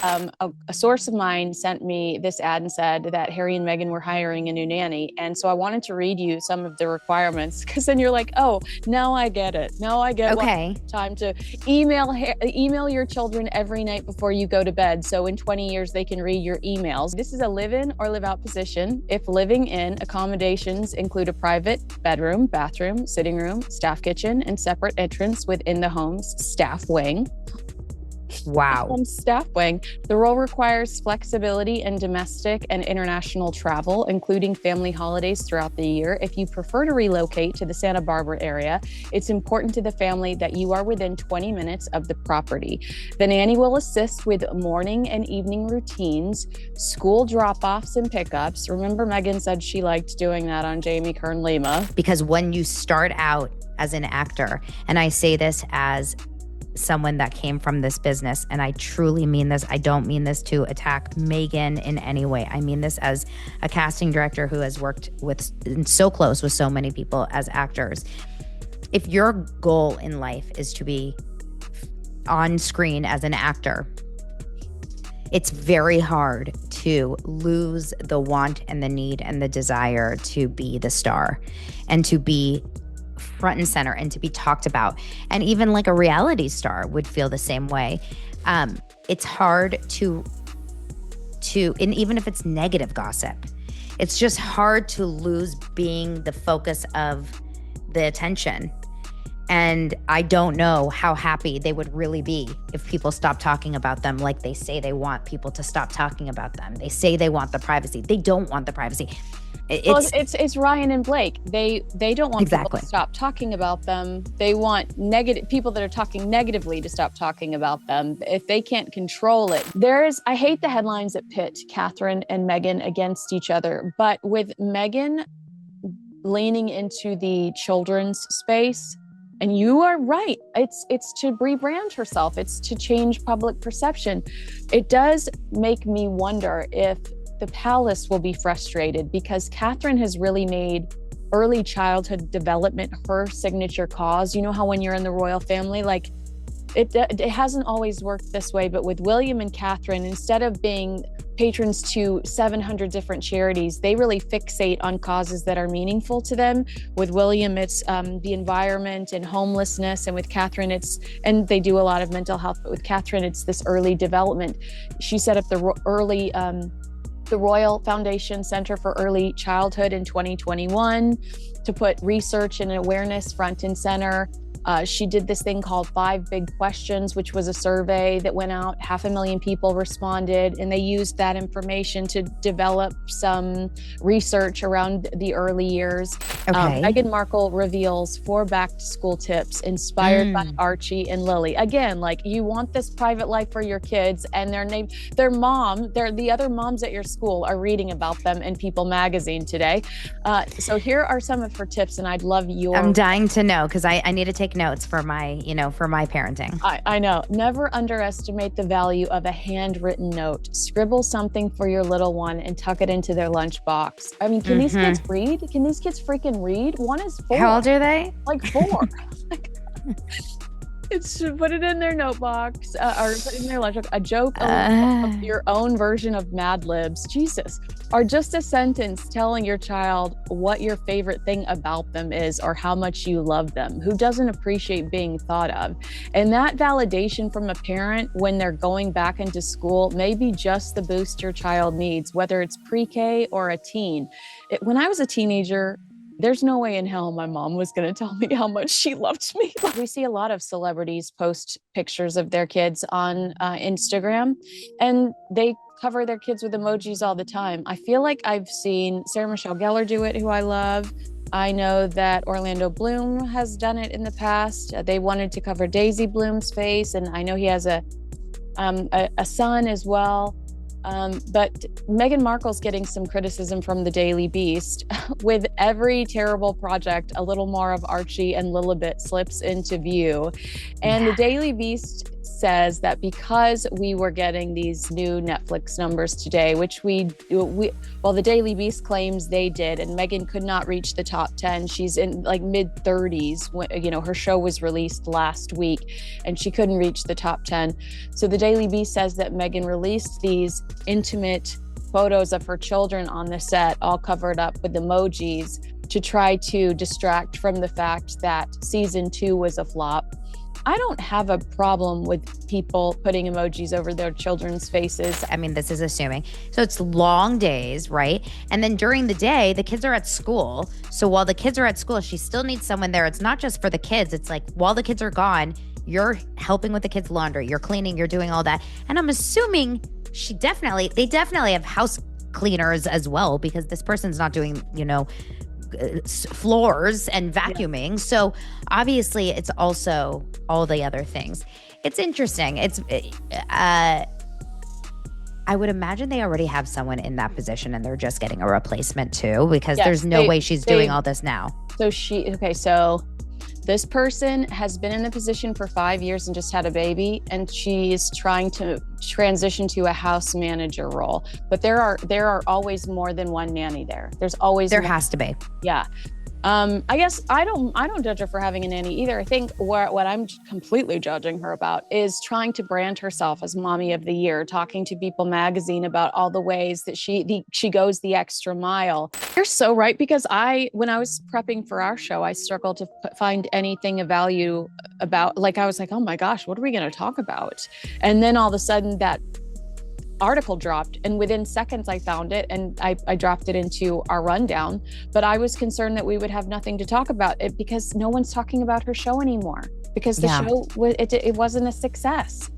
A source of mine sent me this ad and said that Harry and Meghan were hiring a new nanny. And so I wanted to read you some of the requirements, because then you're like, oh, now I get it. Now I get Okay. time to email your children every night before you go to bed. So in 20 years, they can read your emails. This is a live-in or live-out position. If living in, accommodations include a private bedroom, bathroom, sitting room, staff kitchen, and separate entrance within the home's staff wing. Wow. Staff wing. The role requires flexibility in domestic and international travel, including family holidays throughout the year. If you prefer to relocate to the Santa Barbara area, it's important to the family that you are within 20 minutes of the property. The nanny will assist with morning and evening routines, school drop-offs and pickups. Remember, Meghan said she liked doing that on Jamie Kern Lima. Because when you start out as an actor, and I say this as someone that came from this business, and I truly mean this. I don't mean this to attack Meghan in any way. I mean this as a casting director who has worked with so close with so many people as actors. If your goal in life is to be on screen as an actor, it's very hard to lose the want and the need and the desire to be the star and to be front and center and to be talked about. And even like a reality star would feel the same way. It's hard to, and even if it's negative gossip, it's just hard to lose being the focus of the attention. And I don't know how happy they would really be if people stop talking about them like they say they want people to stop talking about them. They say they want the privacy. They don't want the privacy. It's Ryan and Blake. They don't want people to stop talking about them. They want people that are talking negatively to stop talking about them. If they can't control it, I hate the headlines that pit Catherine and Meghan against each other. But with Meghan leaning into the children's space, and you are right, it's to rebrand herself. It's to change public perception. It does make me wonder if the palace will be frustrated, because Catherine has really made early childhood development her signature cause. You know how when you're in the royal family, like it hasn't always worked this way, but with William and Catherine, instead of being patrons to 700 different charities, they really fixate on causes that are meaningful to them. With William, it's the environment and homelessness, and with Catherine, and they do a lot of mental health, but with Catherine, it's this early development. She set up the Royal Foundation Center for Early Childhood in 2021 to put research and awareness front and center. She did this thing called 5 Big Questions, which was a survey that went out. 500,000 people responded, and they used that information to develop some research around the early years. Okay. Meghan Markle reveals 4 back-to-school tips inspired by Archie and Lily. Again, like, you want this private life for your kids, and the other moms at your school are reading about them in People magazine today. So here are some of her tips, and I'd love I'm dying to know, because I need to take notes for my parenting. I know. Never underestimate the value of a handwritten note. Scribble something for your little one and tuck it into their lunchbox. I mean, can these kids read? Can these kids freaking read? One is 4. How old are they? Like 4. It's to put it in their notebox or put it in their lunchbox. A joke of your own version of Mad Libs. Jesus. Or just a sentence telling your child what your favorite thing about them is, or how much you love them. Who doesn't appreciate being thought of? And that validation from a parent when they're going back into school may be just the boost your child needs, whether it's pre-K or a teen. When I was a teenager, there's no way in hell my mom was going to tell me how much she loved me. We see a lot of celebrities post pictures of their kids on Instagram, and they cover their kids with emojis all the time. I feel like I've seen Sarah Michelle Gellar do it, who I love. I know that Orlando Bloom has done it in the past. They wanted to cover Daisy Bloom's face, and I know he has a son as well. But Meghan Markle's getting some criticism from the Daily Beast. With every terrible project, a little more of Archie and Lilibet slips into view. And the Daily Beast says that because we were getting these new Netflix numbers today, which well, the Daily Beast claims they did, and Meghan could not reach the top 10. She's in like mid 30s when, her show was released last week and she couldn't reach the top 10. So the Daily Beast says that Meghan released these intimate photos of her children on the set, all covered up with emojis, to try to distract from the fact that season 2 was a flop. I don't have a problem with people putting emojis over their children's faces. I mean, this is assuming. So it's long days, right? And then during the day, the kids are at school. So while the kids are at school, she still needs someone there. It's not just for the kids. It's like while the kids are gone, you're helping with the kids' laundry, you're cleaning, you're doing all that. And I'm assuming they definitely have house cleaners as well, because this person's not doing, floors and vacuuming. Yeah. So obviously it's also all the other things. It's interesting. I would imagine they already have someone in that position and they're just getting a replacement too, because there's no way she's doing all this now. So this person has been in the position for 5 years and just had a baby, and she's trying to transition to a house manager role. But there are always more than one nanny there. There has to be. Yeah. I guess I don't judge her for having a nanny either. I think what I'm completely judging her about is trying to brand herself as Mommy of the Year, talking to People magazine about all the ways that she goes the extra mile. You're so right, because when I was prepping for our show, I struggled to find anything of value about, I was like, oh my gosh, what are we going to talk about? And then all of a sudden that article dropped, and within seconds I found it and I dropped it into our rundown. But I was concerned that we would have nothing to talk about it because no one's talking about her show anymore, because the show it wasn't a success.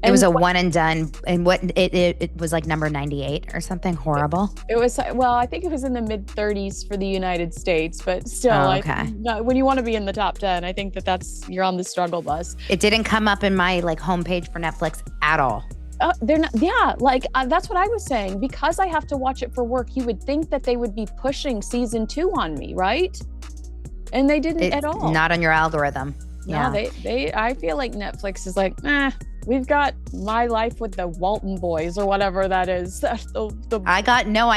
It was a one and done, and it was like number 98 or something horrible. It was, well, I think it was in the mid 30s for the United States, but still, when you want to be in the top 10, I think you're on the struggle bus. It didn't come up in my homepage for Netflix at all. They're not, that's what I was saying. Because I have to watch it for work, you would think that they would be pushing season 2 on me, right? And they didn't at all. Not on your algorithm. No, I feel like Netflix is like, we've got My Life with the Walton Boys or whatever that is. I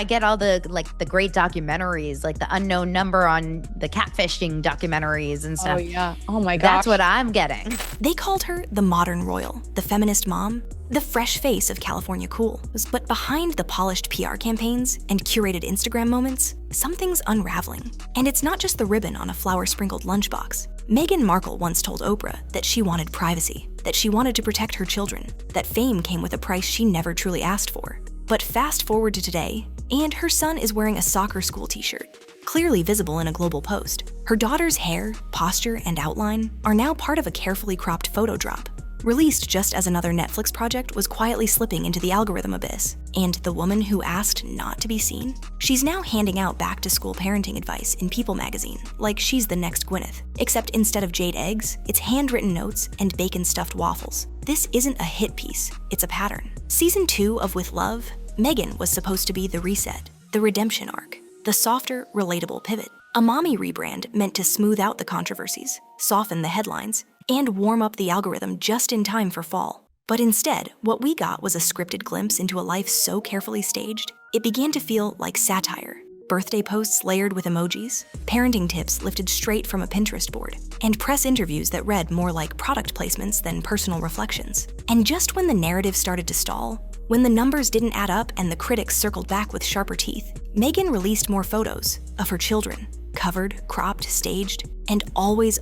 get all the great documentaries, like the Unknown Number on the catfishing documentaries and stuff. Oh yeah. Oh my gosh. That's what I'm getting. They called her the modern royal, the feminist mom, the fresh face of California cool. But behind the polished PR campaigns and curated Instagram moments, something's unraveling. And it's not just the ribbon on a flour-sprinkled lunchbox. Meghan Markle once told Oprah that she wanted privacy, that she wanted to protect her children, that fame came with a price she never truly asked for. But fast forward to today, and her son is wearing a soccer school t-shirt, clearly visible in a global post. Her daughter's hair, posture, and outline are now part of a carefully cropped photo drop, released just as another Netflix project was quietly slipping into the algorithm abyss. And the woman who asked not to be seen? She's now handing out back-to-school parenting advice in People magazine, like she's the next Gwyneth. Except instead of jade eggs, it's handwritten notes and bacon-stuffed waffles. This isn't a hit piece, it's a pattern. Season 2 of With Love, Meghan was supposed to be the reset, the redemption arc, the softer, relatable pivot. A mommy rebrand meant to smooth out the controversies, soften the headlines, and warm up the algorithm just in time for fall. But instead, what we got was a scripted glimpse into a life so carefully staged, it began to feel like satire. Birthday posts layered with emojis, parenting tips lifted straight from a Pinterest board, and press interviews that read more like product placements than personal reflections. And just when the narrative started to stall, when the numbers didn't add up and the critics circled back with sharper teeth, Meghan released more photos of her children, covered, cropped, staged, and always,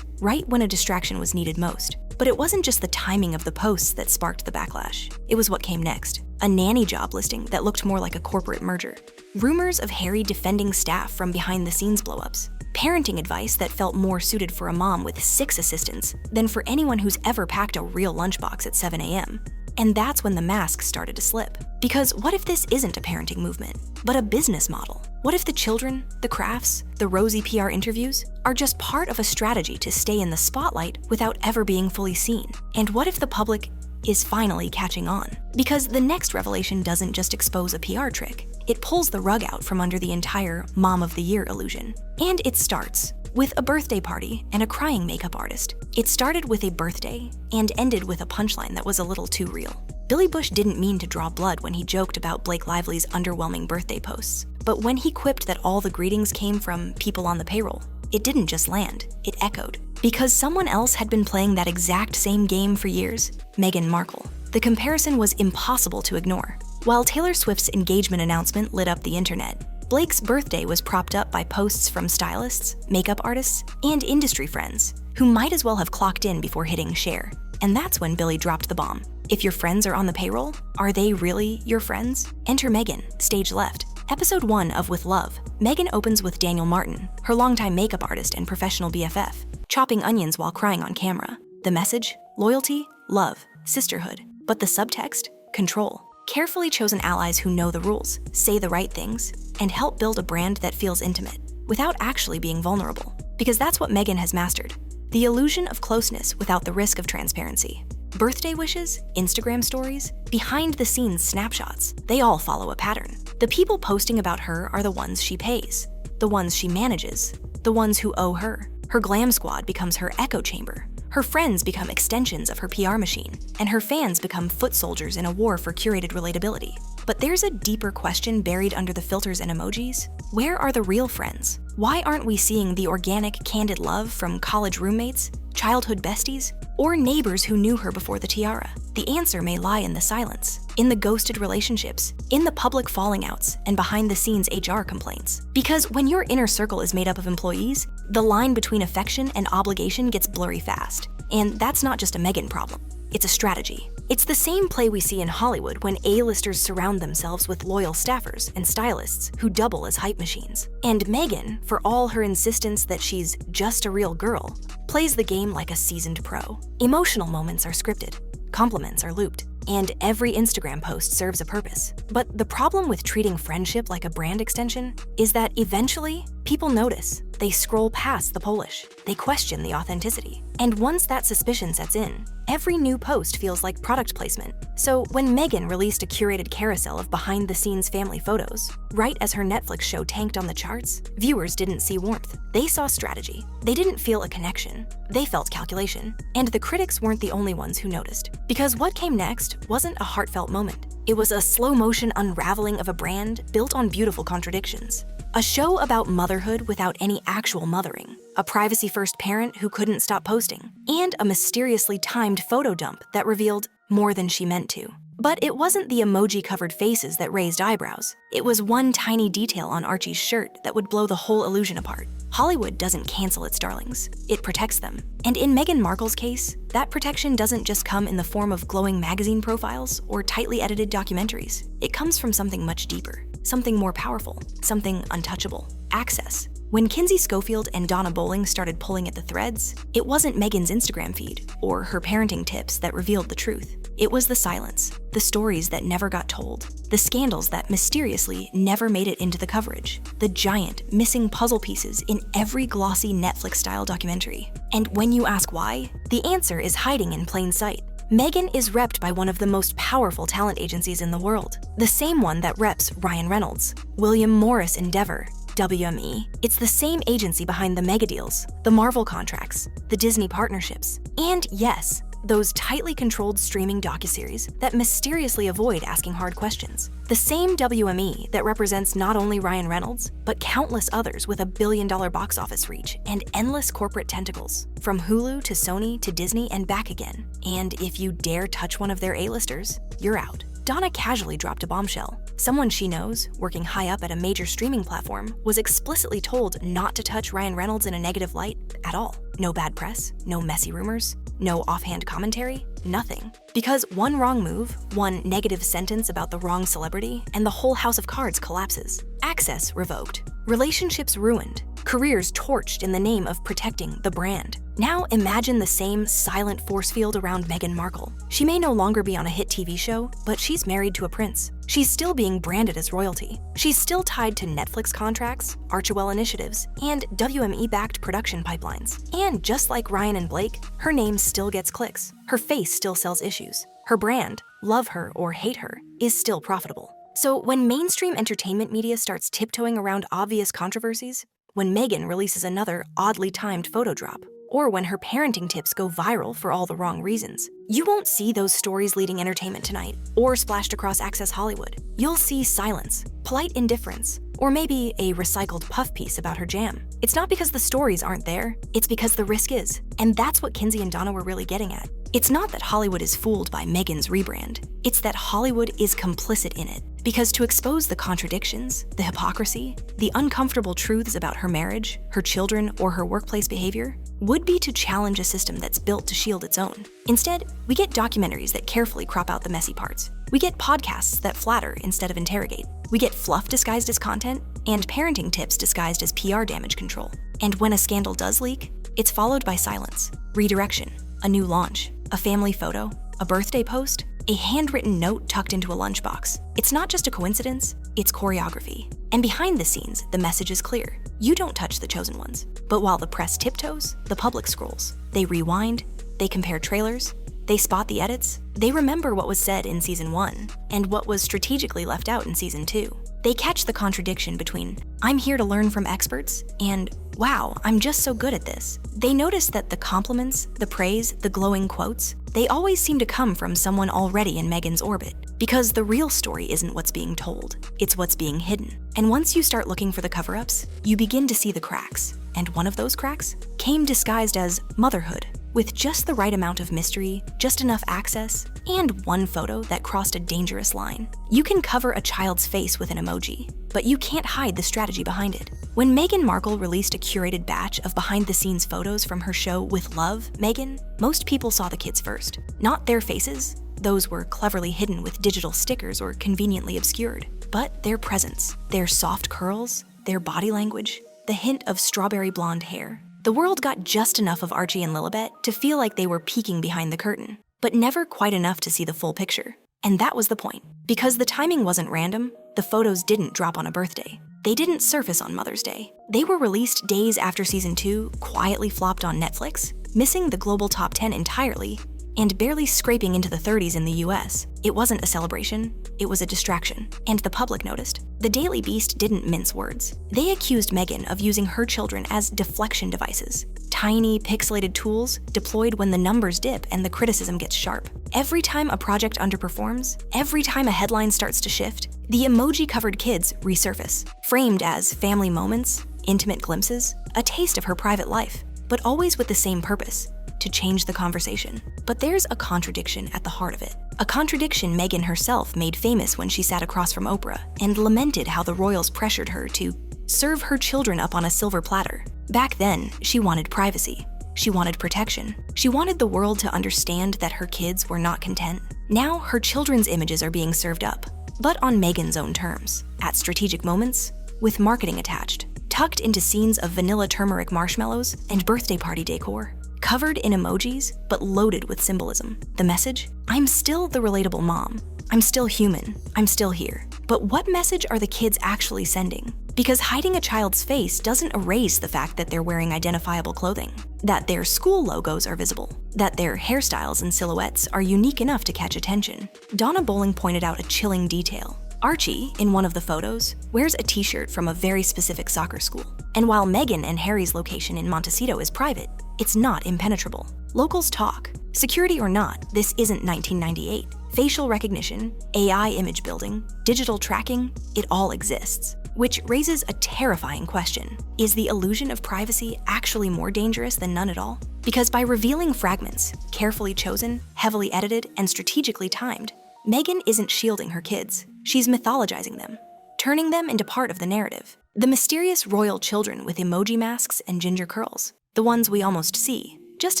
right when a distraction was needed most. But it wasn't just the timing of the posts that sparked the backlash. It was what came next. A nanny job listing that looked more like a corporate merger. Rumors of Harry defending staff from behind-the-scenes blow-ups. Parenting advice that felt more suited for a mom with 6 assistants than for anyone who's ever packed a real lunchbox at 7 a.m. And that's when the mask started to slip. Because what if this isn't a parenting movement, but a business model? What if the children, the crafts, the rosy PR interviews are just part of a strategy to stay in the spotlight without ever being fully seen? And what if the public is finally catching on. Because the next revelation doesn't just expose a PR trick, it pulls the rug out from under the entire Mom of the Year illusion. And it starts with a birthday party and a crying makeup artist. It started with a birthday and ended with a punchline that was a little too real. Billy Bush didn't mean to draw blood when he joked about Blake Lively's underwhelming birthday posts. But when he quipped that all the greetings came from people on the payroll, it didn't just land, it echoed. Because someone else had been playing that exact same game for years, Meghan Markle. The comparison was impossible to ignore. While Taylor Swift's engagement announcement lit up the internet, Blake's birthday was propped up by posts from stylists, makeup artists, and industry friends, who might as well have clocked in before hitting share. And that's when Billy dropped the bomb. If your friends are on the payroll, are they really your friends? Enter Meghan, stage left. Episode 1 of With Love, Meghan opens with Daniel Martin, her longtime makeup artist and professional BFF, chopping onions while crying on camera. The message? Loyalty, love, sisterhood. But the subtext? Control. Carefully chosen allies who know the rules, say the right things, and help build a brand that feels intimate, without actually being vulnerable. Because that's what Meghan has mastered. The illusion of closeness without the risk of transparency. Birthday wishes, Instagram stories, behind-the-scenes snapshots, they all follow a pattern. The people posting about her are the ones she pays, the ones she manages, the ones who owe her. Her glam squad becomes her echo chamber. Her friends become extensions of her PR machine, and her fans become foot soldiers in a war for curated relatability. But there's a deeper question buried under the filters and emojis. Where are the real friends? Why aren't we seeing the organic, candid love from college roommates, childhood besties, or neighbors who knew her before the tiara? The answer may lie in the silence, in the ghosted relationships, in the public falling outs, and behind-the-scenes HR complaints. Because when your inner circle is made up of employees, the line between affection and obligation gets blurry fast. And that's not just a Meghan problem. It's a strategy. It's the same play we see in Hollywood when A-listers surround themselves with loyal staffers and stylists who double as hype machines. And Meghan, for all her insistence that she's just a real girl, plays the game like a seasoned pro. Emotional moments are scripted, compliments are looped, and every Instagram post serves a purpose. But the problem with treating friendship like a brand extension is that eventually, people notice. They scroll past the polish. They question the authenticity. And once that suspicion sets in, every new post feels like product placement. So when Meghan released a curated carousel of behind-the-scenes family photos, right as her Netflix show tanked on the charts, viewers didn't see warmth. They saw strategy. They didn't feel a connection. They felt calculation. And the critics weren't the only ones who noticed. Because what came next wasn't a heartfelt moment. It was a slow-motion unraveling of a brand built on beautiful contradictions. A show about motherhood without any actual mothering, a privacy-first parent who couldn't stop posting, and a mysteriously timed photo dump that revealed more than she meant to. But it wasn't the emoji-covered faces that raised eyebrows. It was one tiny detail on Archie's shirt that would blow the whole illusion apart. Hollywood doesn't cancel its darlings, it protects them. And in Meghan Markle's case, that protection doesn't just come in the form of glowing magazine profiles or tightly edited documentaries. It comes from something much deeper, something more powerful, something untouchable: access. When Kinsey Schofield and Donna Bowling started pulling at the threads, it wasn't Meghan's Instagram feed or her parenting tips that revealed the truth. It was the silence, the stories that never got told, the scandals that mysteriously never made it into the coverage, the giant, missing puzzle pieces in every glossy Netflix-style documentary. And when you ask why, the answer is hiding in plain sight. Meghan is repped by one of the most powerful talent agencies in the world, the same one that reps Ryan Reynolds, William Morris Endeavor, WME. It's the same agency behind the mega deals, the Marvel contracts, the Disney partnerships, and yes, those tightly controlled streaming docuseries that mysteriously avoid asking hard questions. The same WME that represents not only Ryan Reynolds, but countless others with $1 billion box office reach and endless corporate tentacles, from Hulu to Sony to Disney and back again. And if you dare touch one of their A-listers, you're out. Donna casually dropped a bombshell. Someone she knows, working high up at a major streaming platform, was explicitly told not to touch Ryan Reynolds in a negative light at all. No bad press, no messy rumors, no offhand commentary, nothing. Because one wrong move, one negative sentence about the wrong celebrity, and the whole house of cards collapses. Access revoked. Relationships ruined. Careers torched in the name of protecting the brand. Now imagine the same silent force field around Meghan Markle. She may no longer be on a hit TV show, but she's married to a prince. She's still being branded as royalty. She's still tied to Netflix contracts, Archewell initiatives, and WME-backed production pipelines. And just like Ryan and Blake, her name still gets clicks. Her face still sells issues. Her brand, love her or hate her, is still profitable. So when mainstream entertainment media starts tiptoeing around obvious controversies, when Meghan releases another oddly timed photo drop, or when her parenting tips go viral for all the wrong reasons, you won't see those stories leading Entertainment Tonight or splashed across Access Hollywood. You'll see silence, polite indifference, or maybe a recycled puff piece about her jam. It's not because the stories aren't there, it's because the risk is. And that's what Kinsey and Donna were really getting at. It's not that Hollywood is fooled by Meghan's rebrand, it's that Hollywood is complicit in it. Because to expose the contradictions, the hypocrisy, the uncomfortable truths about her marriage, her children, or her workplace behavior would be to challenge a system that's built to shield its own. Instead, we get documentaries that carefully crop out the messy parts. We get podcasts that flatter instead of interrogate. We get fluff disguised as content and parenting tips disguised as PR damage control. And when a scandal does leak, it's followed by silence, redirection, a new launch, a family photo, a birthday post, a handwritten note tucked into a lunchbox. It's not just a coincidence, it's choreography. And behind the scenes, the message is clear. You don't touch the chosen ones. But while the press tiptoes, the public scrolls. They rewind, they compare trailers, they spot the edits, they remember what was said in season 1 and what was strategically left out in season 2. They catch the contradiction between, I'm here to learn from experts, and wow, I'm just so good at this. They notice that the compliments, the praise, the glowing quotes, they always seem to come from someone already in Meghan's orbit. Because the real story isn't what's being told, it's what's being hidden. And once you start looking for the cover-ups, you begin to see the cracks. And one of those cracks came disguised as motherhood, with just the right amount of mystery, just enough access, and one photo that crossed a dangerous line. You can cover a child's face with an emoji, but you can't hide the strategy behind it. When Meghan Markle released a curated batch of behind-the-scenes photos from her show With Love, Meghan, most people saw the kids first. Not their faces, those were cleverly hidden with digital stickers or conveniently obscured, but their presence, their soft curls, their body language, the hint of strawberry blonde hair. The world got just enough of Archie and Lilibet to feel like they were peeking behind the curtain, but never quite enough to see the full picture. And that was the point. Because the timing wasn't random, the photos didn't drop on a birthday. They didn't surface on Mother's Day. They were released days after season 2 quietly flopped on Netflix, missing the global top 10 entirely, and barely scraping into the 30s in the US. It wasn't a celebration, it was a distraction. And the public noticed. The Daily Beast didn't mince words. They accused Meghan of using her children as deflection devices, tiny, pixelated tools deployed when the numbers dip and the criticism gets sharp. Every time a project underperforms, every time a headline starts to shift, the emoji-covered kids resurface, framed as family moments, intimate glimpses, a taste of her private life, but always with the same purpose: to change the conversation. But there's a contradiction at the heart of it. A contradiction Meghan herself made famous when she sat across from Oprah and lamented how the royals pressured her to serve her children up on a silver platter. Back then, she wanted privacy. She wanted protection. She wanted the world to understand that her kids were not content. Now, her children's images are being served up, but on Meghan's own terms, at strategic moments, with marketing attached, tucked into scenes of vanilla turmeric marshmallows and birthday party decor. Covered in emojis, but loaded with symbolism. The message? I'm still the relatable mom. I'm still human. I'm still here. But what message are the kids actually sending? Because hiding a child's face doesn't erase the fact that they're wearing identifiable clothing, that their school logos are visible, that their hairstyles and silhouettes are unique enough to catch attention. Donna Bowling pointed out a chilling detail. Archie, in one of the photos, wears a t-shirt from a very specific soccer school. And while Meghan and Harry's location in Montecito is private, it's not impenetrable. Locals talk. Security or not, this isn't 1998. Facial recognition, AI image building, digital tracking, it all exists. Which raises a terrifying question. Is the illusion of privacy actually more dangerous than none at all? Because by revealing fragments, carefully chosen, heavily edited, and strategically timed, Meghan isn't shielding her kids. She's mythologizing them, turning them into part of the narrative. The mysterious royal children with emoji masks and ginger curls. The ones we almost see, just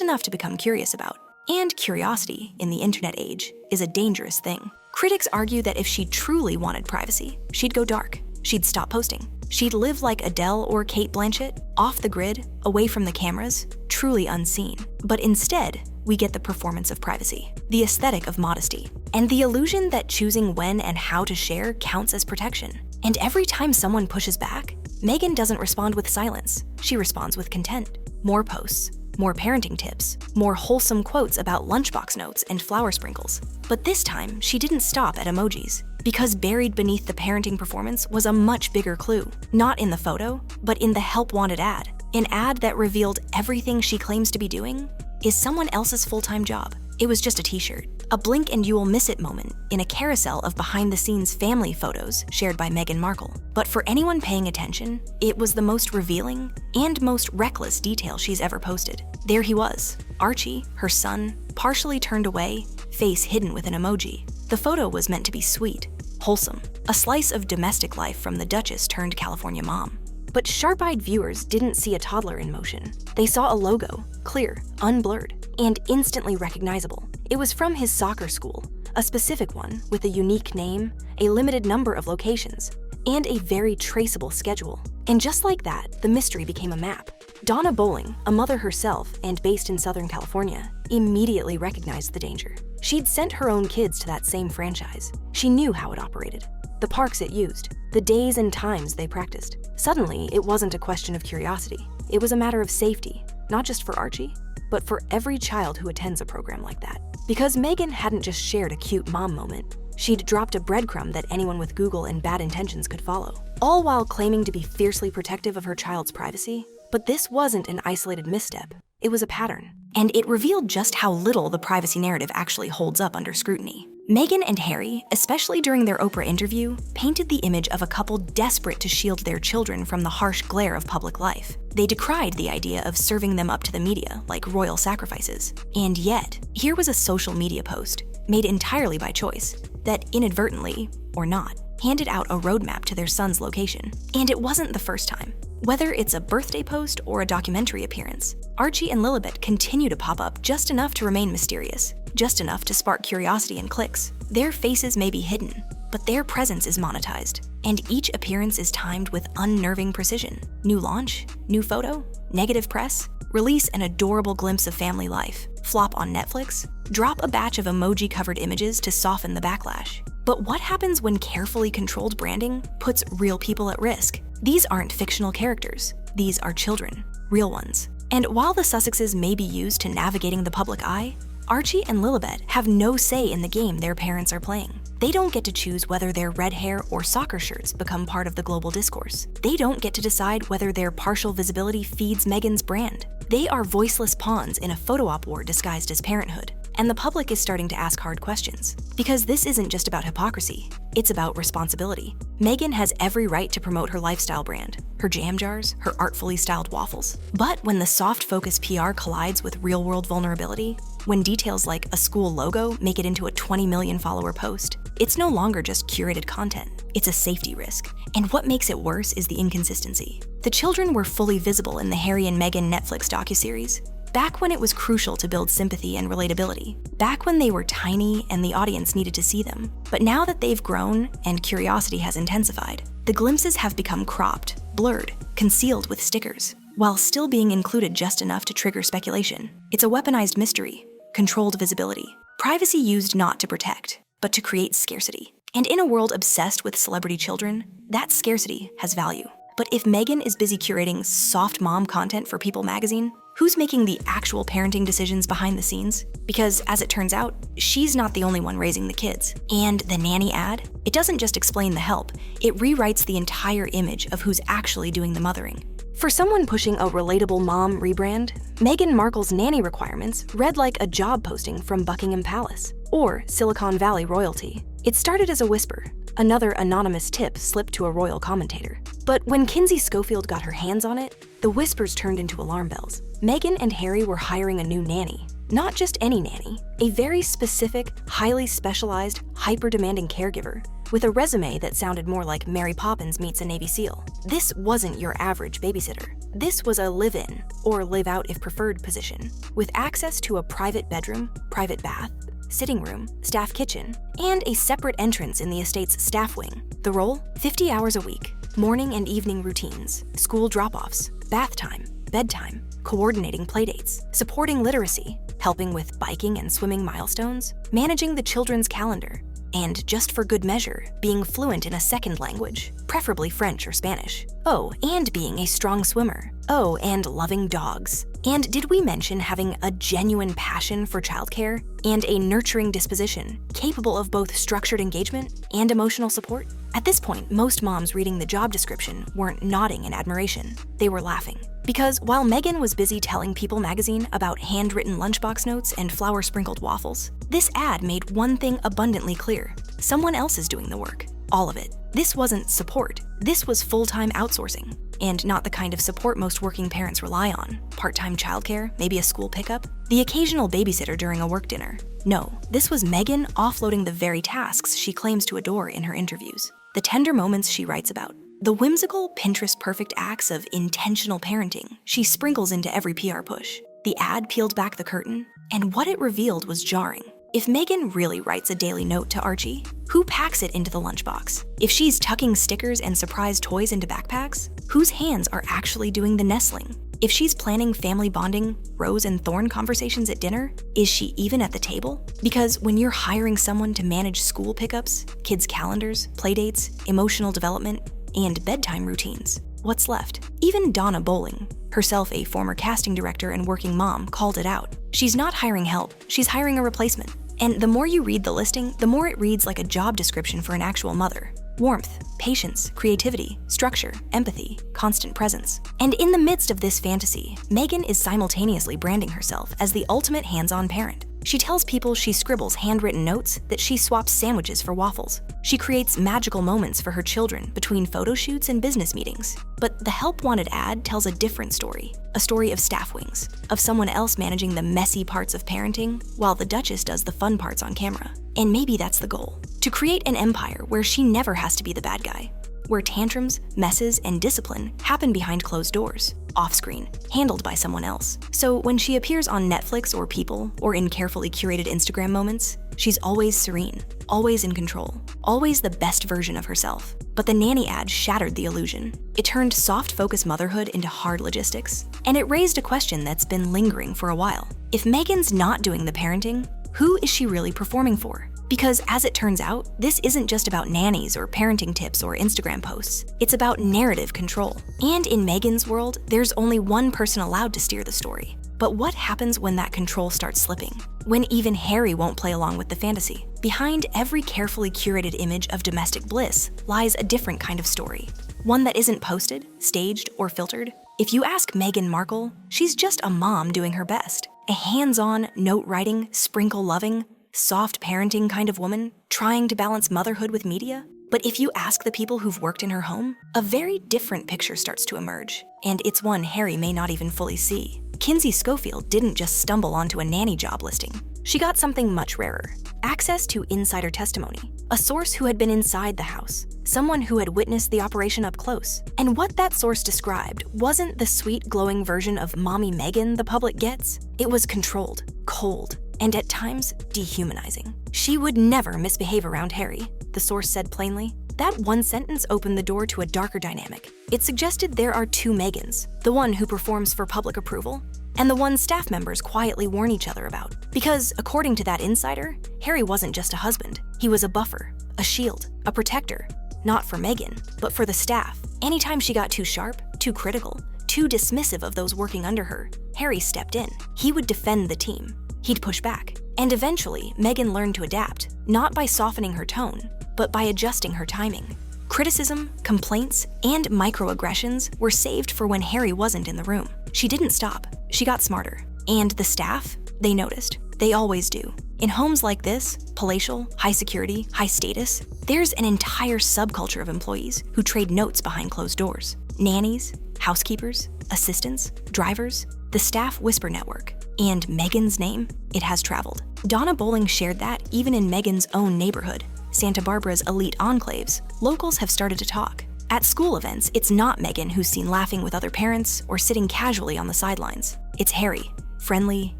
enough to become curious about. And curiosity, in the internet age, is a dangerous thing. Critics argue that if she truly wanted privacy, she'd go dark. She'd stop posting. She'd live like Adele or Kate Blanchett, off the grid, away from the cameras, truly unseen. But instead, we get the performance of privacy, the aesthetic of modesty, and the illusion that choosing when and how to share counts as protection. And every time someone pushes back, Meghan doesn't respond with silence. She responds with content. More posts, more parenting tips, more wholesome quotes about lunchbox notes and flour sprinkles. But this time, she didn't stop at emojis, because buried beneath the parenting performance was a much bigger clue. Not in the photo, but in the help wanted ad. An ad that revealed everything she claims to be doing is someone else's full-time job. It was just a t-shirt, a blink and you will miss it moment in a carousel of behind-the-scenes family photos shared by Meghan Markle. But for anyone paying attention, it was the most revealing and most reckless detail she's ever posted. There he was, Archie, her son, partially turned away, face hidden with an emoji. The photo was meant to be sweet, wholesome, a slice of domestic life from the Duchess turned California mom. But sharp-eyed viewers didn't see a toddler in motion. They saw a logo, clear, unblurred, and instantly recognizable. It was from his soccer school, a specific one with a unique name, a limited number of locations, and a very traceable schedule. And just like that, the mystery became a map. Donna Bowling, a mother herself and based in Southern California, immediately recognized the danger. She'd sent her own kids to that same franchise. She knew how it operated, the parks it used, the days and times they practiced. Suddenly, it wasn't a question of curiosity. It was a matter of safety, not just for Archie, but for every child who attends a program like that. Because Meghan hadn't just shared a cute mom moment, she'd dropped a breadcrumb that anyone with Google and bad intentions could follow, all while claiming to be fiercely protective of her child's privacy. But this wasn't an isolated misstep. It was a pattern. And it revealed just how little the privacy narrative actually holds up under scrutiny. Meghan and Harry, especially during their Oprah interview, painted the image of a couple desperate to shield their children from the harsh glare of public life. They decried the idea of serving them up to the media like royal sacrifices. And yet, here was a social media post, made entirely by choice, that inadvertently, or not, handed out a roadmap to their son's location. And it wasn't the first time. Whether it's a birthday post or a documentary appearance, Archie and Lilibet continue to pop up just enough to remain mysterious, just enough to spark curiosity and clicks. Their faces may be hidden, but their presence is monetized, and each appearance is timed with unnerving precision. New launch, new photo, negative press, release an adorable glimpse of family life, flop on Netflix, drop a batch of emoji-covered images to soften the backlash. But what happens when carefully controlled branding puts real people at risk? These aren't fictional characters. These are children, real ones. And while the Sussexes may be used to navigating the public eye, Archie and Lilibet have no say in the game their parents are playing. They don't get to choose whether their red hair or soccer shirts become part of the global discourse. They don't get to decide whether their partial visibility feeds Meghan's brand. They are voiceless pawns in a photo op war disguised as parenthood. And the public is starting to ask hard questions. Because this isn't just about hypocrisy, it's about responsibility. Meghan has every right to promote her lifestyle brand, her jam jars, her artfully styled waffles. But when the soft focus PR collides with real-world vulnerability, when details like a school logo make it into a 20 million follower post, it's no longer just curated content, it's a safety risk. And what makes it worse is the inconsistency. The children were fully visible in the Harry and Meghan Netflix docuseries, back when it was crucial to build sympathy and relatability, back when they were tiny and the audience needed to see them. But now that they've grown and curiosity has intensified, the glimpses have become cropped, blurred, concealed with stickers, while still being included just enough to trigger speculation. It's a weaponized mystery, controlled visibility, privacy used not to protect, but to create scarcity. And in a world obsessed with celebrity children, that scarcity has value. But if Meghan is busy curating soft mom content for People magazine, who's making the actual parenting decisions behind the scenes? Because as it turns out, she's not the only one raising the kids. And the nanny ad? It doesn't just explain the help, it rewrites the entire image of who's actually doing the mothering. For someone pushing a relatable mom rebrand, Meghan Markle's nanny requirements read like a job posting from Buckingham Palace or Silicon Valley royalty. It started as a whisper, another anonymous tip slipped to a royal commentator. But when Kinsey Schofield got her hands on it, the whispers turned into alarm bells. Meghan and Harry were hiring a new nanny. Not just any nanny, a very specific, highly specialized, hyper-demanding caregiver with a resume that sounded more like Mary Poppins meets a Navy SEAL. This wasn't your average babysitter. This was a live-in, or live-out if preferred position, with access to a private bedroom, private bath, sitting room, staff kitchen, and a separate entrance in the estate's staff wing. The role? 50 hours a week, morning and evening routines, school drop-offs, bath time, bedtime, coordinating playdates, supporting literacy, helping with biking and swimming milestones, managing the children's calendar, and just for good measure, being fluent in a second language, preferably French or Spanish. Oh, and being a strong swimmer. Oh, and loving dogs. And did we mention having a genuine passion for childcare and a nurturing disposition capable of both structured engagement and emotional support? At this point, most moms reading the job description weren't nodding in admiration. They were laughing. Because while Meghan was busy telling People magazine about handwritten lunchbox notes and flour-sprinkled waffles, this ad made one thing abundantly clear. Someone else is doing the work. All of it. This wasn't support. This was full-time outsourcing. And not the kind of support most working parents rely on. Part-time childcare, maybe a school pickup, the occasional babysitter during a work dinner. No, this was Meghan offloading the very tasks she claims to adore in her interviews. The tender moments she writes about. The whimsical, Pinterest-perfect acts of intentional parenting she sprinkles into every PR push. The ad peeled back the curtain, and what it revealed was jarring. If Meghan really writes a daily note to Archie, who packs it into the lunchbox? If she's tucking stickers and surprise toys into backpacks, whose hands are actually doing the nestling? If she's planning family bonding, rose and thorn conversations at dinner, is she even at the table? Because when you're hiring someone to manage school pickups, kids' calendars, playdates, emotional development, and bedtime routines, what's left? Even Donna Bowling, herself a former casting director and working mom, called it out. She's not hiring help, she's hiring a replacement. And the more you read the listing, the more it reads like a job description for an actual mother. Warmth, patience, creativity, structure, empathy, constant presence. And in the midst of this fantasy, Meghan is simultaneously branding herself as the ultimate hands-on parent. She tells people she scribbles handwritten notes, that she swaps sandwiches for waffles. She creates magical moments for her children between photo shoots and business meetings. But the Help Wanted ad tells a different story, a story of staff wings, of someone else managing the messy parts of parenting, while the Duchess does the fun parts on camera. And maybe that's the goal, to create an empire where she never has to be the bad guy, where tantrums, messes, and discipline happen behind closed doors, off-screen, handled by someone else. So when she appears on Netflix or People, or in carefully curated Instagram moments, she's always serene, always in control, always the best version of herself. But the nanny ad shattered the illusion. It turned soft-focus motherhood into hard logistics, and it raised a question that's been lingering for a while. If Meghan's not doing the parenting, who is she really performing for? Because as it turns out, this isn't just about nannies or parenting tips or Instagram posts. It's about narrative control. And in Meghan's world, there's only one person allowed to steer the story. But what happens when that control starts slipping? When even Harry won't play along with the fantasy? Behind every carefully curated image of domestic bliss lies a different kind of story. One that isn't posted, staged, or filtered. If you ask Meghan Markle, she's just a mom doing her best. A hands-on, note-writing, sprinkle-loving, soft parenting kind of woman trying to balance motherhood with media. But if you ask the people who've worked in her home, a very different picture starts to emerge. And it's one Harry may not even fully see. Kinsey Schofield didn't just stumble onto a nanny job listing. She got something much rarer. Access to insider testimony. A source who had been inside the house. Someone who had witnessed the operation up close. And what that source described wasn't the sweet, glowing version of Mommy Meghan the public gets. It was controlled, cold, and at times dehumanizing. She would never misbehave around Harry, the source said plainly. That one sentence opened the door to a darker dynamic. It suggested there are two Meghans, the one who performs for public approval, and the one staff members quietly warn each other about. Because, according to that insider, Harry wasn't just a husband. He was a buffer, a shield, a protector. Not for Meghan, but for the staff. Anytime she got too sharp, too critical, too dismissive of those working under her, Harry stepped in. He would defend the team. He'd push back. And eventually, Meghan learned to adapt, not by softening her tone, but by adjusting her timing. Criticism, complaints, and microaggressions were saved for when Harry wasn't in the room. She didn't stop. She got smarter. And the staff, they noticed. They always do. In homes like this, palatial, high security, high status, there's an entire subculture of employees who trade notes behind closed doors. Nannies, housekeepers, assistants, drivers, the staff whisper network. And Meghan's name, it has traveled. Donna Bowling shared that even in Meghan's own neighborhood, Santa Barbara's elite enclaves, locals have started to talk. At school events, it's not Meghan who's seen laughing with other parents or sitting casually on the sidelines. It's Harry, friendly,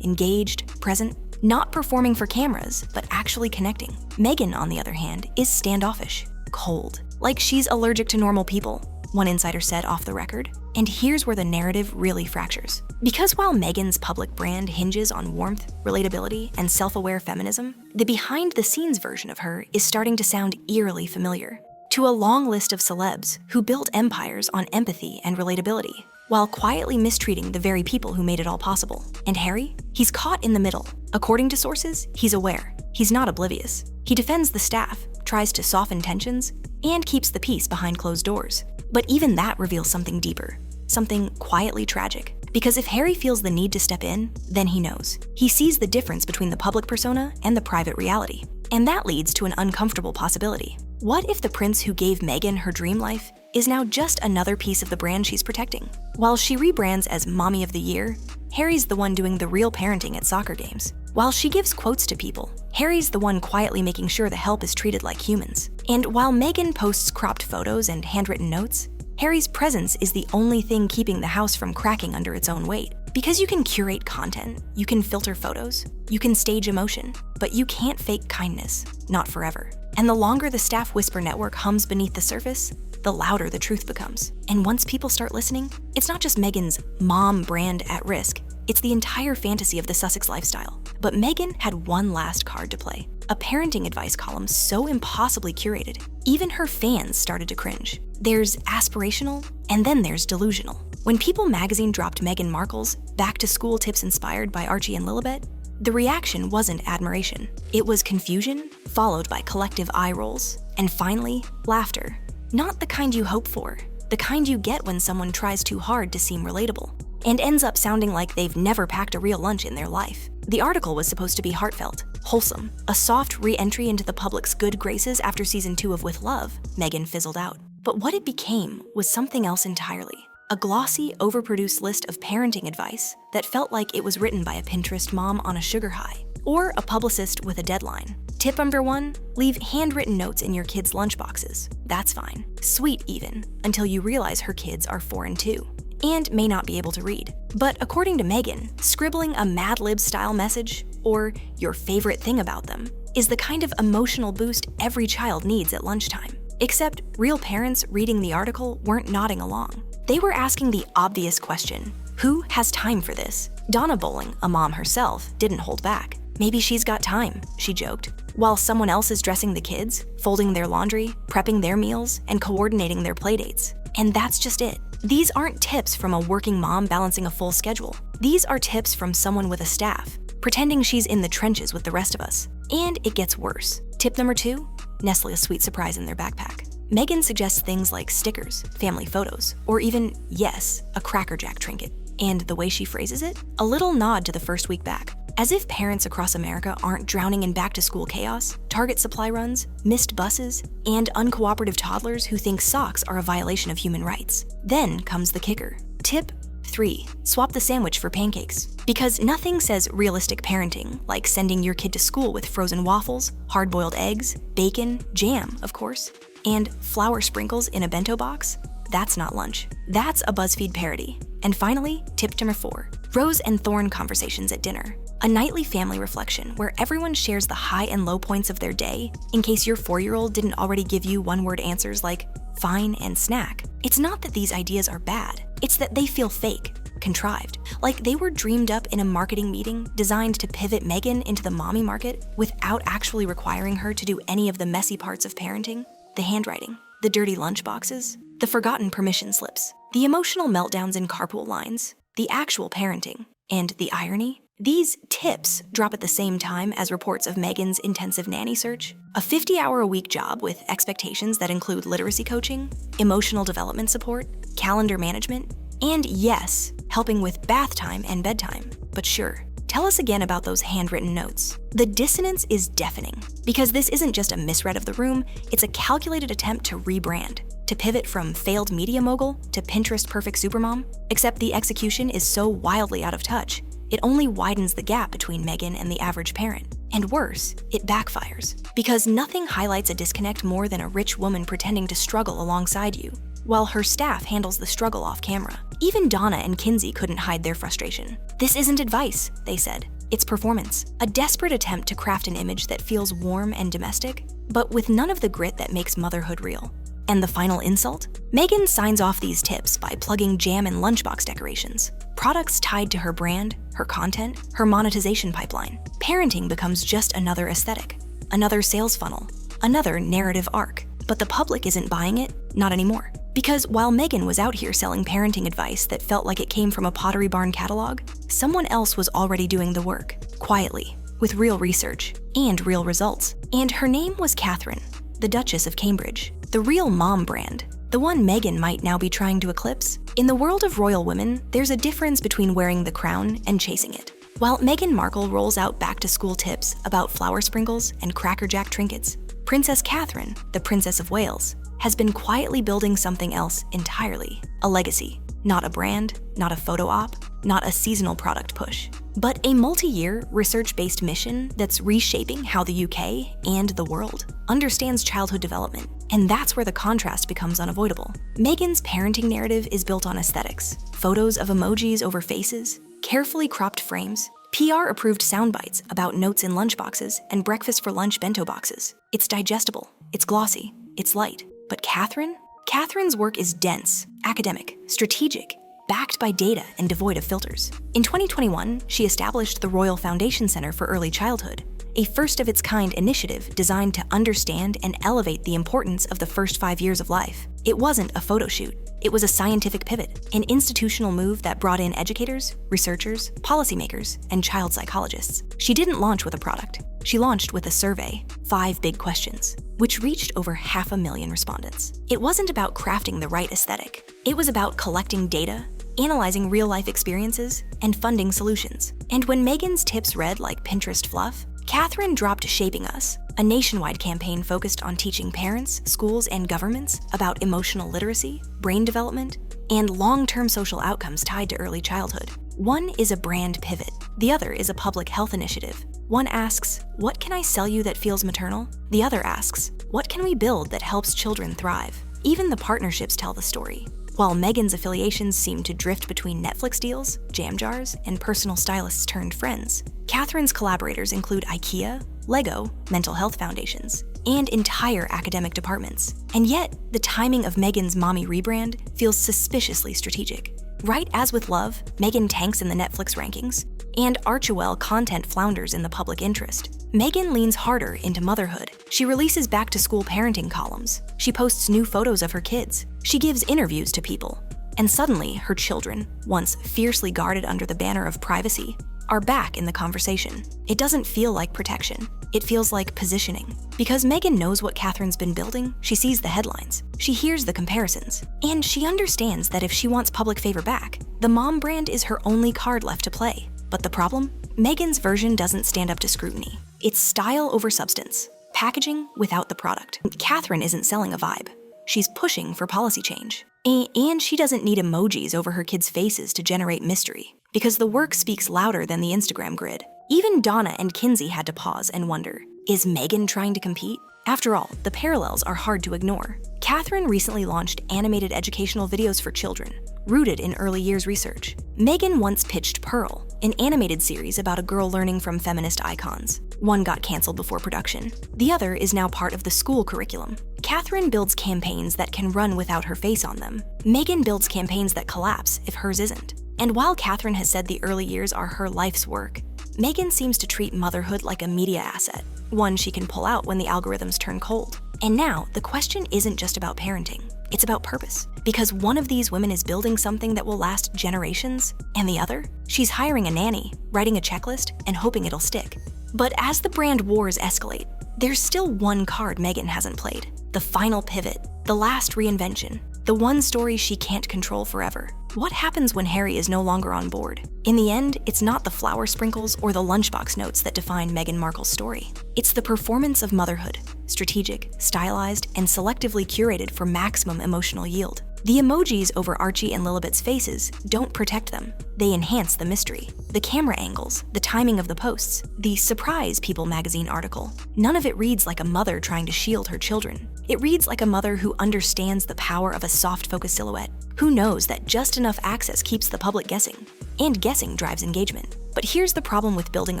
engaged, present, not performing for cameras, but actually connecting. Meghan, on the other hand, is standoffish, cold, like she's allergic to normal people, one insider said off the record. And here's where the narrative really fractures. Because while Meghan's public brand hinges on warmth, relatability, and self-aware feminism, the behind-the-scenes version of her is starting to sound eerily familiar to a long list of celebs who built empires on empathy and relatability. while quietly mistreating the very people who made it all possible. And Harry? He's caught in the middle. According to sources, he's aware. He's not oblivious. He defends the staff, tries to soften tensions, and keeps the peace behind closed doors. But even that reveals something deeper, something quietly tragic. Because if Harry feels the need to step in, then he knows. He sees the difference between the public persona and the private reality. And that leads to an uncomfortable possibility. What if the prince who gave Meghan her dream life is now just another piece of the brand she's protecting? While she rebrands as Mommy of the Year, Harry's the one doing the real parenting at soccer games. While she gives quotes to people, Harry's the one quietly making sure the help is treated like humans. And while Meghan posts cropped photos and handwritten notes, Harry's presence is the only thing keeping the house from cracking under its own weight. Because you can curate content, you can filter photos, you can stage emotion, but you can't fake kindness, not forever. And the longer the staff whisper network hums beneath the surface, the louder the truth becomes. And once people start listening, it's not just Meghan's mom brand at risk, it's the entire fantasy of the Sussex lifestyle. But Meghan had one last card to play, a parenting advice column so impossibly curated, even her fans started to cringe. There's aspirational, and then there's delusional. When People magazine dropped Meghan Markle's back-to-school tips inspired by Archie and Lilibet, the reaction wasn't admiration. It was confusion, followed by collective eye rolls, and finally, laughter. Not the kind you hope for, the kind you get when someone tries too hard to seem relatable, and ends up sounding like they've never packed a real lunch in their life. The article was supposed to be heartfelt, wholesome, a soft re-entry into the public's good graces after season 2 of With Love. Meghan fizzled out. But what it became was something else entirely. A glossy, overproduced list of parenting advice that felt like it was written by a Pinterest mom on a sugar high, or a publicist with a deadline. Tip number 1, leave handwritten notes in your kids' lunchboxes. That's fine, sweet even, until you realize her kids are 4 and 2, and may not be able to read. But according to Meghan, scribbling a Mad Lib style message, or your favorite thing about them, is the kind of emotional boost every child needs at lunchtime. Except real parents reading the article weren't nodding along. They were asking the obvious question, who has time for this? Donna Bowling, a mom herself, didn't hold back. Maybe she's got time, she joked, while someone else is dressing the kids, folding their laundry, prepping their meals, and coordinating their playdates. And that's just it. These aren't tips from a working mom balancing a full schedule. These are tips from someone with a staff, pretending she's in the trenches with the rest of us. And it gets worse. Tip number 2, nestle a sweet surprise in their backpack. Meghan suggests things like stickers, family photos, or even, yes, a Cracker Jack trinket. And the way she phrases it? A little nod to the first week back. As if parents across America aren't drowning in back-to-school chaos, Target supply runs, missed buses, and uncooperative toddlers who think socks are a violation of human rights. Then comes the kicker. Tip 3, swap the sandwich for pancakes. Because nothing says realistic parenting like sending your kid to school with frozen waffles, hard-boiled eggs, bacon, jam, of course, and flour sprinkles in a bento box. That's not lunch. That's a BuzzFeed parody. And finally, tip number 4, rose and thorn conversations at dinner. A nightly family reflection where everyone shares the high and low points of their day in case your 4-year-old didn't already give you one-word answers like fine and snack. It's not that these ideas are bad. It's that they feel fake, contrived, like they were dreamed up in a marketing meeting designed to pivot Meghan into the mommy market without actually requiring her to do any of the messy parts of parenting. The handwriting, the dirty lunchboxes, the forgotten permission slips, the emotional meltdowns in carpool lines, the actual parenting, and the irony. These tips drop at the same time as reports of Meghan's intensive nanny search, a 50-hour-a-week job with expectations that include literacy coaching, emotional development support, calendar management, and yes, helping with bath time and bedtime. But sure, tell us again about those handwritten notes. The dissonance is deafening, because this isn't just a misread of the room, it's a calculated attempt to rebrand, to pivot from failed media mogul to Pinterest perfect supermom, except the execution is so wildly out of touch, it only widens the gap between Meghan and the average parent. And worse, it backfires. Because nothing highlights a disconnect more than a rich woman pretending to struggle alongside you, while her staff handles the struggle off camera. Even Donna and Kinsey couldn't hide their frustration. This isn't advice, they said. It's performance. A desperate attempt to craft an image that feels warm and domestic, but with none of the grit that makes motherhood real. And the final insult? Meghan signs off these tips by plugging jam and lunchbox decorations, products tied to her brand, her content, her monetization pipeline. Parenting becomes just another aesthetic, another sales funnel, another narrative arc. But the public isn't buying it, not anymore. Because while Meghan was out here selling parenting advice that felt like it came from a Pottery Barn catalog, someone else was already doing the work, quietly, with real research and real results. And her name was Catherine, the Duchess of Cambridge, the real mom brand, the one Meghan might now be trying to eclipse. In the world of royal women, there's a difference between wearing the crown and chasing it. While Meghan Markle rolls out back-to-school tips about flower sprinkles and Cracker Jack trinkets, Princess Catherine, the Princess of Wales, has been quietly building something else entirely, a legacy. Not a brand, not a photo op, not a seasonal product push, but a multi-year, research-based mission that's reshaping how the UK and the world understands childhood development. And that's where the contrast becomes unavoidable. Meghan's parenting narrative is built on aesthetics, photos of emojis over faces, carefully cropped frames, PR-approved soundbites about notes in lunchboxes and breakfast for lunch bento boxes. It's digestible, it's glossy, it's light. But Catherine's work is dense, academic, strategic, backed by data and devoid of filters. In 2021, she established the Royal Foundation Center for Early Childhood, a first-of-its-kind initiative designed to understand and elevate the importance of the first 5 years of life. It wasn't a photo shoot. It was a scientific pivot, an institutional move that brought in educators, researchers, policymakers, and child psychologists. She didn't launch with a product. She launched with a survey, 5 big questions, which reached over 500,000 respondents. It wasn't about crafting the right aesthetic. It was about collecting data, analyzing real-life experiences, and funding solutions. And when Meghan's tips read like Pinterest fluff, Catherine dropped Shaping Us, a nationwide campaign focused on teaching parents, schools, and governments about emotional literacy, brain development, and long-term social outcomes tied to early childhood. One is a brand pivot. The other is a public health initiative. One asks, what can I sell you that feels maternal? The other asks, what can we build that helps children thrive? Even the partnerships tell the story. While Meghan's affiliations seem to drift between Netflix deals, jam jars, and personal stylists turned friends, Catherine's collaborators include IKEA, Lego, mental health foundations, and entire academic departments. And yet, the timing of Meghan's mommy rebrand feels suspiciously strategic. Right as with Love, Meghan tanks in the Netflix rankings, and Archewell content flounders in the public interest, Meghan leans harder into motherhood. She releases back-to-school parenting columns. She posts new photos of her kids. She gives interviews to people. And suddenly, her children, once fiercely guarded under the banner of privacy, are back in the conversation. It doesn't feel like protection. It feels like positioning. Because Meghan knows what Catherine's been building, she sees the headlines. She hears the comparisons. And she understands that if she wants public favor back, the mom brand is her only card left to play. But the problem? Meghan's version doesn't stand up to scrutiny. It's style over substance, packaging without the product. Catherine isn't selling a vibe. She's pushing for policy change. And she doesn't need emojis over her kids' faces to generate mystery, because the work speaks louder than the Instagram grid. Even Donna and Kinsey had to pause and wonder, is Meghan trying to compete? After all, the parallels are hard to ignore. Catherine recently launched animated educational videos for children, rooted in early years research. Meghan once pitched Pearl, an animated series about a girl learning from feminist icons. One got canceled before production. The other is now part of the school curriculum. Catherine builds campaigns that can run without her face on them. Meghan builds campaigns that collapse if hers isn't. And while Catherine has said the early years are her life's work, Meghan seems to treat motherhood like a media asset, one she can pull out when the algorithms turn cold. And now, the question isn't just about parenting, it's about purpose. Because one of these women is building something that will last generations, and the other, she's hiring a nanny, writing a checklist, and hoping it'll stick. But as the brand wars escalate, there's still one card Meghan hasn't played. The final pivot, the last reinvention, the one story she can't control forever. What happens when Harry is no longer on board? In the end, it's not the flower sprinkles or the lunchbox notes that define Meghan Markle's story. It's the performance of motherhood, strategic, stylized, and selectively curated for maximum emotional yield. The emojis over Archie and Lilibet's faces don't protect them. They enhance the mystery. The camera angles, the timing of the posts, the Surprise People magazine article. None of it reads like a mother trying to shield her children. It reads like a mother who understands the power of a soft focus silhouette, who knows that just enough access keeps the public guessing, and guessing drives engagement. But here's the problem with building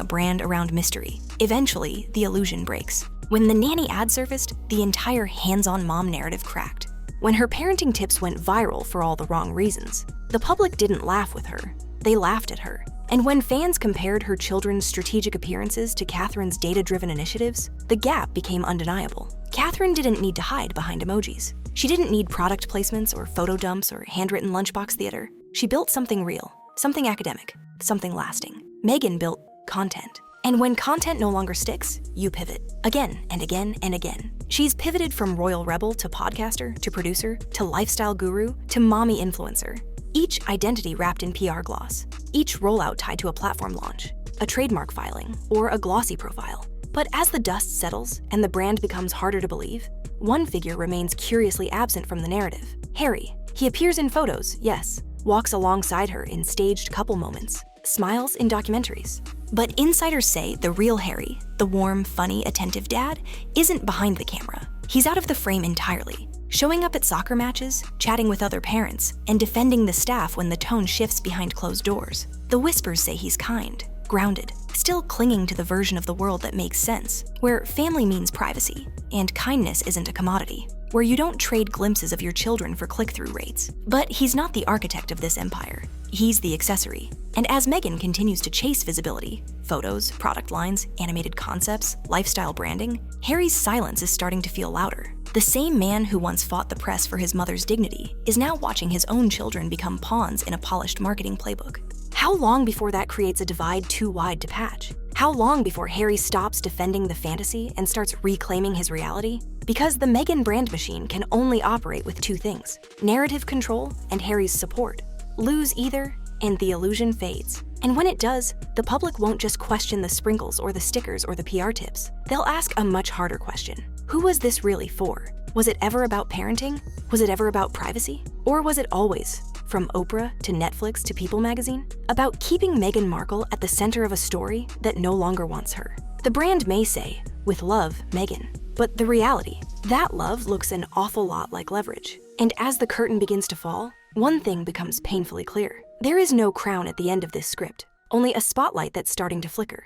a brand around mystery. Eventually, the illusion breaks. When the nanny ad surfaced, the entire hands-on mom narrative cracked. When her parenting tips went viral for all the wrong reasons, the public didn't laugh with her, they laughed at her. And when fans compared her children's strategic appearances to Catherine's data-driven initiatives, the gap became undeniable. Catherine didn't need to hide behind emojis. She didn't need product placements or photo dumps or handwritten lunchbox theater. She built something real, something academic, something lasting. Meghan built content. And when content no longer sticks, you pivot. Again and again and again. She's pivoted from royal rebel to podcaster to producer to lifestyle guru to mommy influencer. Each identity wrapped in PR gloss. Each rollout tied to a platform launch, a trademark filing, or a glossy profile. But as the dust settles and the brand becomes harder to believe, one figure remains curiously absent from the narrative. Harry. He appears in photos, yes, walks alongside her in staged couple moments, smiles in documentaries. But insiders say the real Harry, the warm, funny, attentive dad, isn't behind the camera. He's out of the frame entirely, showing up at soccer matches, chatting with other parents, and defending the staff when the tone shifts behind closed doors. The whispers say he's kind, grounded, still clinging to the version of the world that makes sense, where family means privacy, and kindness isn't a commodity, where you don't trade glimpses of your children for click-through rates. But he's not the architect of this empire. He's the accessory. And as Meghan continues to chase visibility, photos, product lines, animated concepts, lifestyle branding, Harry's silence is starting to feel louder. The same man who once fought the press for his mother's dignity is now watching his own children become pawns in a polished marketing playbook. How long before that creates a divide too wide to patch? How long before Harry stops defending the fantasy and starts reclaiming his reality? Because the Meghan brand machine can only operate with two things: narrative control and Harry's support. Lose either, and the illusion fades. And when it does, the public won't just question the sprinkles or the stickers or the PR tips. They'll ask a much harder question. Who was this really for? Was it ever about parenting? Was it ever about privacy? Or was it always, from Oprah to Netflix to People magazine, about keeping Meghan Markle at the center of a story that no longer wants her? The brand may say, "With love, Meghan," but the reality, that love looks an awful lot like leverage. And as the curtain begins to fall, one thing becomes painfully clear. There is no crown at the end of this script, only a spotlight that's starting to flicker.